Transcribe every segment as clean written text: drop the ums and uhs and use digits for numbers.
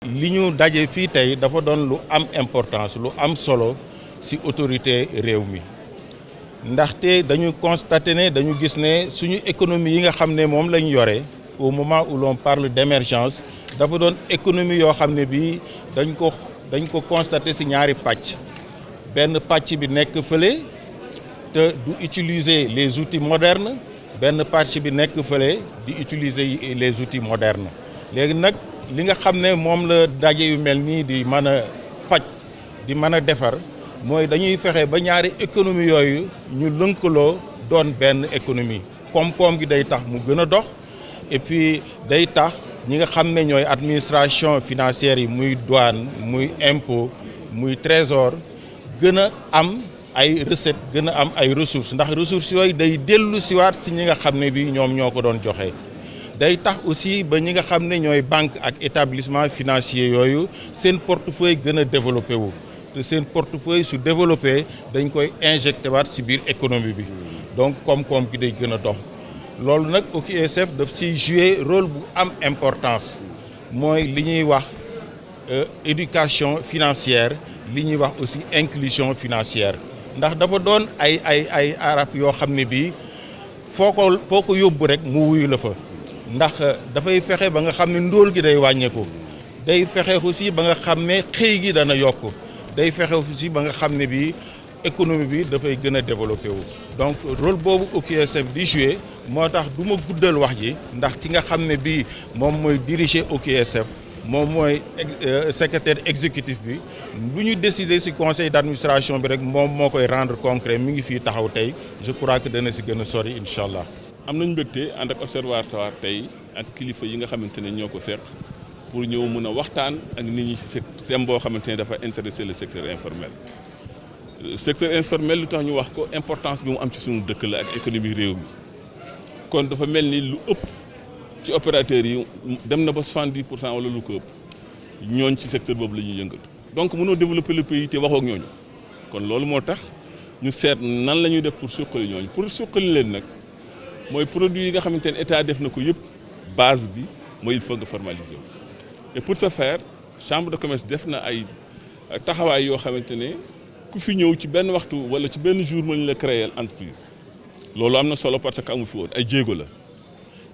li ñu daje fii tey dafa doon lu am importance lu am solo ci autorité réew mi ndaxte dañu constaté ne dañu gis ne suñu économie yi nga xam ne moom lañ yore au moment où l'on parle d'émergence dafa doon économie yoo xam ne bii dañ ko constaté ci ñaari pàcc benn pàcc bi nekk fële te du utiliser les outils modernes benn pàcc bi nekk fële di utiliser les outils modernes léegi nag li nga xam ne moom la daje yu mel nii di mën a faj di mën a defar mooy dañuy fexe ba ñaari économie yooyu ñu lënkaloo doon benn économie koom-koom gi day tax mu gën a dox et puis day tax ñi nga xam ne ñooy administration financière yi muy douane muy impôt muy trésor gën a am ay recettes gën a am ay ressources ndax ressources yooyu day dellu siwaat si ñi nga xam ne bi ñoom ñoo ko doon joxe. day tax aussi ba ñi nga xam ne ñooy banque ak établissement financier yooyu seen portefeuille gën a développé wu te seen portefeuille su développé dañ koy injecté waat ci biir économie bi donc koom-koom gi day gën a dox loolu nag OQSF daf ciy jouer rôle bu am importance mooy li ñuy wax éducation financière li ñuy wax aussi inclusion financière ndax dafa doon ay araf yoo xam ne bii foo ko yóbbu rek mu wuyu la fa ndax dafay fexe ba nga xam ne ndóol gi day wàññeeku day fexe aussi ba nga xam ne xëy gi dana yokk day fexe aussi ba nga xam ne bii économie bi dafay gën a développé wu. donc rôle boobu OQSF di jouer moo tax du ma guddal wax ji ndax ki nga xam ne bii moom mooy diriger OQSF moom mooy secrétaire exécutif bi lu ñu décider ci conseil d'administration bi rek moom moo koy rendre concret mi ngi fii taxaw tey je crois que dana ci gën a sori incha allah. am nañu mbégte ànd ak observatoire tey ak kilifa yi nga xamante ne ñoo ko seq pour ñëw mën a waxtaan ak nit ñi ci thème boo xamante ne dafa intéresser le secteur informel. secteur informel lu tax ñu wax ko importance bi mu am ci suñu dëkk la ak économie réew mi kon dafa mel ni lu ëpp ci opérateurs yi dem na ba 70% wala lu ko ëpp ñooñ ci secteur boobu la ñuy yëngatu donc mënoo développer le pays te waxoo ak ñooñu kon loolu moo tax ñu seet nan la ñuy def pour suqali ñooñu pour suqali leen nag. mooy produit yi nga xamante ne état def na ko yëpp base bi mooy il faut nga formaliser et pour ce faire chambre de commerce def na ay taxawaay yoo xamante ne ku fi ñëw ci benn waxtu wala ci benn jour mën la créer entreprise loolu am na solo parce que amu fi woon ay jéego la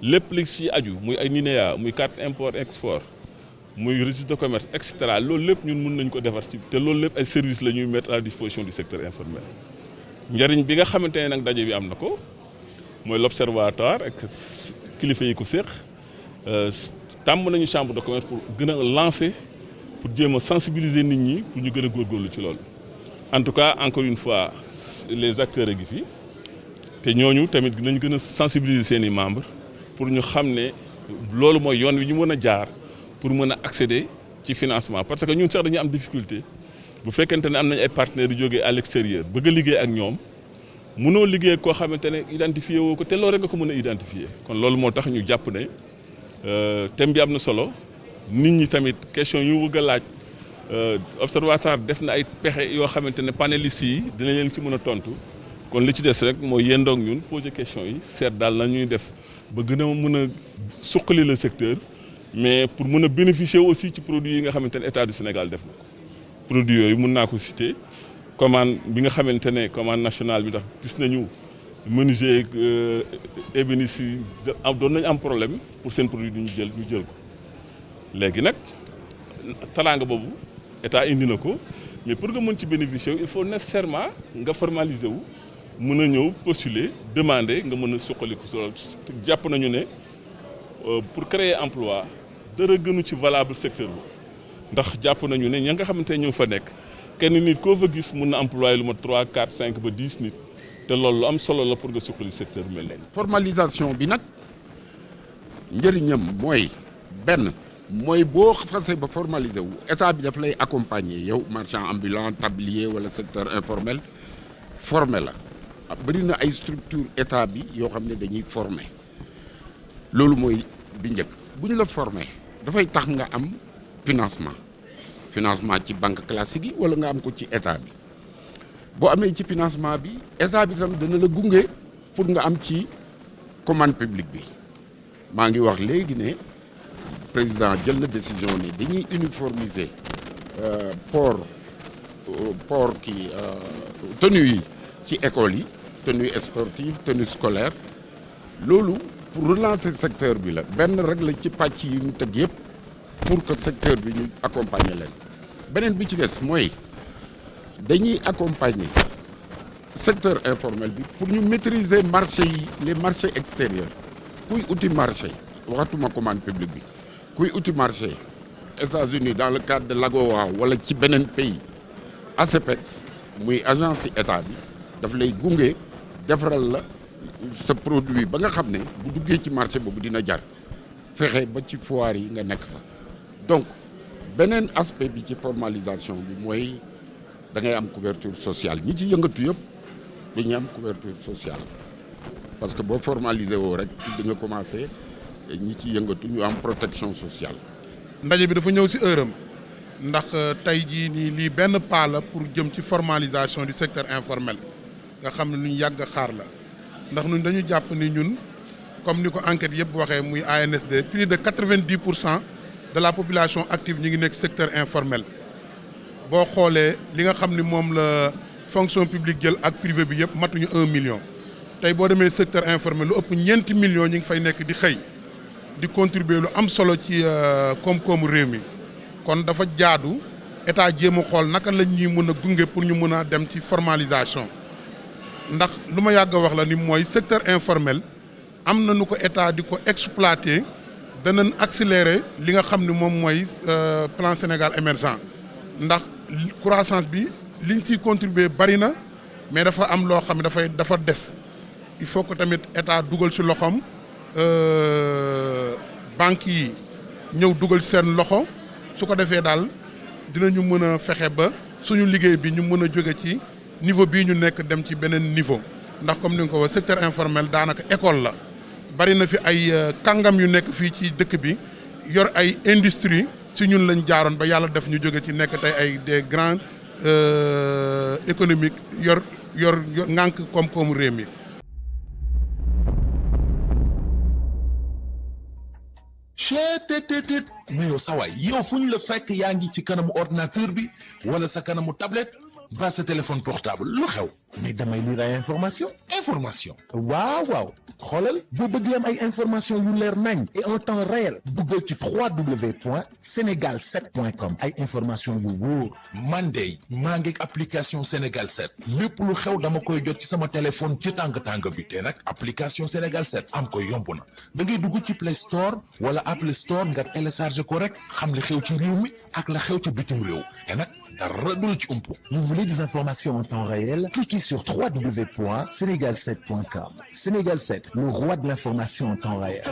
lépp li ci aju muy ay NINEA muy carte import export muy registre de commerce et cetera loolu lépp ñun mën nañ ko defar ci te loolu lépp ay services la ñuy mettre à la disposition du secteur informel njëriñ bi nga xamante ne nag daje bi am na ko. mooy l'observatoire ak kilifa yi ko séq tàmm nañu chambre de commerce pour gën a lancer pour jéem a sensibiliser nit ñi pour ñu gën a góorgóorlu ci loolu en tout cas encore une fois les acteurs a ngi fi te ñooñu tamit dinañ gën a sensibiliser seen i membres pour ñu xam ne loolu mooy yoon wi ñu mën a jaar pour mën a accéder ci financement parce que ñun sax dañu am difficulté bu fekkente ne am nañ ay partenaires yu jógee à l'extérieur bëgg a liggéey ak ñoom mënoo liggéey koo xamante ne identifié woo ko te loolu rek nga ko mën a identifié kon loolu moo tax ñu jàpp ne thème bi am na solo nit ñi tamit question yu bëgg a laaj observatoire def na ay pexe yoo xamante ne panélistes yi dinañ leen ci mën a tontu kon li ci des rek mooy yendoog ñun poser question yi seet daal na ñuy def ba gën a mën a suqali le secteur mais pour mën a bénéficier aussi ci produits yi nga xamante ne état du Sénégal def na ko produits yooyu mën naa ko citer. commande bi nga xamante ne commande nationale bi ndax gis nañu menuisier ébéniste yi doon nañu am problème pour seen produit ñu jël ko léegi nag teraanga boobu état indi na ko mais pour nga mën ci bénéficier il faut nécessairement nga formaliser wu mën a ñëw postuler demander nga mën a suqaliku jàpp nañu ne pour créer emploi dara gënu ci valable secteur bi ndax jàpp nañu ne ña nga xamante ne ñoo fa nekk. kenn nit koo fa gis mun na employé lu ma 3 4 5 ba 10 nit te loolu lu am solo la pour nga suqali secteur mel noonu. formalisation bi nag njëriñam mooy benn mooy boo xasee ba formalisé wu état bi daf lay accompagner yow marchand ambulant tablier wala secteur informel formé la bëri na ay structure état bi yoo xam ne dañuy former loolu mooy bi njëkk bu ñu la formé dafay tax nga am financement ci banque classique yi wala nga am ko ci état bi boo amee ci financement bi état bi tam dana la gunge pour nga am ci commande publique bi maa ngi wax léegi ne président jël na décision ni dañuy uniformiser port kii tenue yi ci école yi tenue sportive tenue scolaire loolu pour relancer secteur bi la benn rek la ci pàcc yi ñu teg yëpp pour que secteur bi ñu accompagner leen beneen bi ci des mooy dañuy accompagner secteur informel bi pour ñu maîtriser marché yi les marchés extérieurs kuy uti marché waxatuma commande publique bi kuy uti marché États-Unis dans le cadre de l'AGOA wala ci beneen pays ASEPEX muy agence ci état bi daf lay gunge defaral la sa produit ba nga xam ne bu duggee ci marché boobu dina jar fexe ba ci foire yi nga nekk fa donc beneen aspect bi ci formalisation bi mooy da ngay am couverture sociale ñi ci yëngatu yëpp dañuy am couverture sociale parce que boo formalisé woo rek di nga commencé ñi ci yëngatu ñu am protection sociale. ndaje bi dafa ñëw ci heure am ndax tey jii nii lii benn pas la pour jëm ci formalisation du secteur informel nga xam ne lu ñu yàgg xaar la ndax ñun dañu jàpp ni ñun comme ni ko enquête yëpp waxee muy ANSD plus de 90% de la population active ñi ngi nekk secteur informel boo xoolee li nga xam ni moom la fonction publique jël ak privé bi yëpp matuñu 1 million tey boo demee secteur informel lu ëpp ñeenti millions ñi ngi fay nekk di xëy di contribuer lu am solo ci koom-koomu réew mi kon dafa jaadu état jéem a xool naka la ñuy mën a gunge pour ñu mën a dem ci formalisation ndax lu ma yàgg a wax la ni mooy secteur informel am na nu ko état di ko exploiter danañ accélérer li nga xam ni moom mooy plan Sénégal émergent ndax croissance bi liñ ciy contribuer bari na mais dafa am loo xam ne dafa des il faut que tamit état dugal ci loxoom banques yi ñëw dugal seen loxo su ko defee daal dinañu mën a fexe ba suñu liggéey bi ñu mën a jóge ci niveau bii ñu nekk dem ci beneen niveau ndax comme ni nga ko wax secteur informel daanaka école la bari na fi ay kàngam yu nekk fii ci dëkk bi yor ay industrie ci ñun lañ jaaroon ba yàlla def ñu jóge ci nekk tey ay des grands économiques yor ngànk koom-koomu réew mi. cheetetetet mais yow sawaay yow fu ñu la fekk yaa ngi ci kanamu ordinateur bi wala sa kanamu tablette ba sa téléphone portable lu xew mais damay lire ay information waaw xoolal boo bëgg am ay information yu leer nañ et en temps réel duggal ci www.senegal7.com ay information yu wóor man de maa ngi application Sénégal 7 lépp lu xew dama koy jot ci sama téléphone ci tàng bi te nag application Sénégal 7 am ko yomb na da ngay dugg ci Play Store wala Apple Store nga télécharge ko rek xam li xew ci réew mi ak la xew ci bitim réew te nag dara du la ci umpu. Vous voulez des informations en temps réel? Cliquez sur www.senegal7.com. Sénégal 7, le roi de l'information en temps réel.